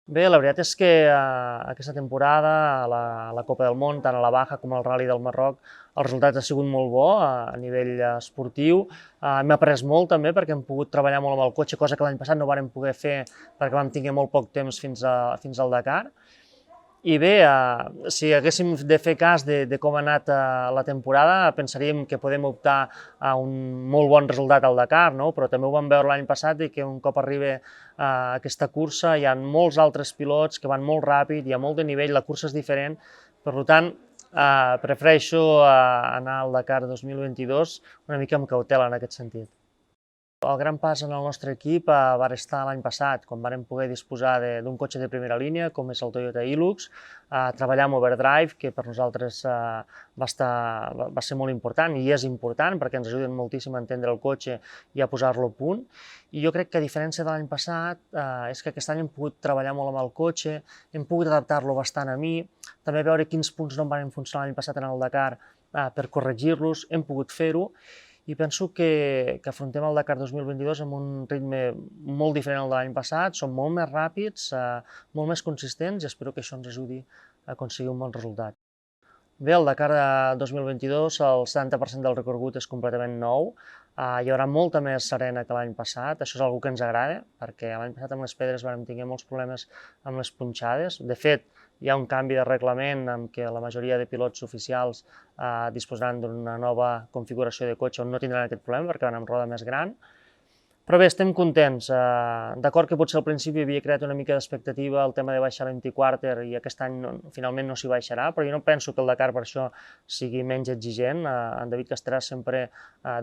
Bé, la veritat és que aquesta temporada, a la Copa del Món, tant a la Baja com al Rally del Marroc, el resultat ha sigut molt bo a nivell esportiu. Hem après molt també perquè hem pogut treballar molt amb el cotxe, cosa que l'any passat no vàrem poder fer perquè vam tenir molt poc temps fins al Dakar. I bé, si haguéssim de fer cas de com ha anat la temporada, pensaríem que podem optar a un molt bon resultat al Dakar, no? Però també ho vam veure l'any passat i que un cop arriba a aquesta cursa hi ha molts altres pilots que van molt ràpid, hi ha molt de nivell, la cursa és diferent, per tant, prefereixo anar al Dakar 2022 una mica amb cautela en aquest sentit. El gran pas en el nostre equip va estar l'any passat, quan vam poder disposar d'un cotxe de primera línia, com és el Toyota Hilux, treballar amb Overdrive, que per nosaltres va ser molt important, i és important, perquè ens ajuden moltíssim a entendre el cotxe i a posar-lo a punt. I jo crec que, a diferència de l'any passat, és que aquest any hem pogut treballar molt amb el cotxe, hem pogut adaptar-lo bastant a mi, també veure quins punts no em van funcionar l'any passat en el Dakar per corregir-los, hem pogut fer-ho, i penso que afrontem el Dakar 2022 amb un ritme molt diferent al de l'any passat, som molt més ràpids, molt més consistents i espero que això ens ajudi a aconseguir un bon resultat. Bé, el Dakar 2022, el 70% del recorregut és completament nou, hi haurà molta més arena que l'any passat, això és una que ens agrada, perquè l'any passat amb les pedres vam tenir molts problemes amb les punxades. De fet, hi ha un canvi de reglament en què la majoria de pilots oficials disposaran d'una nova configuració de cotxe on no tindran aquest problema perquè van amb roda més gran. Però bé, estem contents. D'acord que potser al principi havia creat una mica d'expectativa el tema de baixar l'Empty-Quarter i aquest any finalment no s'hi baixarà, però jo no penso que el Dakar per això sigui menys exigent. En David Castellà sempre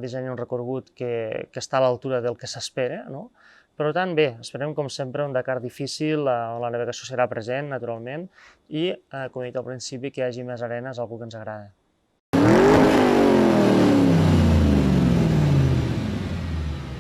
dissenya un recorregut que està a l'altura del que s'espera, no? Per tant, bé, esperem, com sempre, un Dakar difícil, on la navegació serà present, naturalment, i, com he dit al principi, que hi hagi més arenes, algú que ens agrada.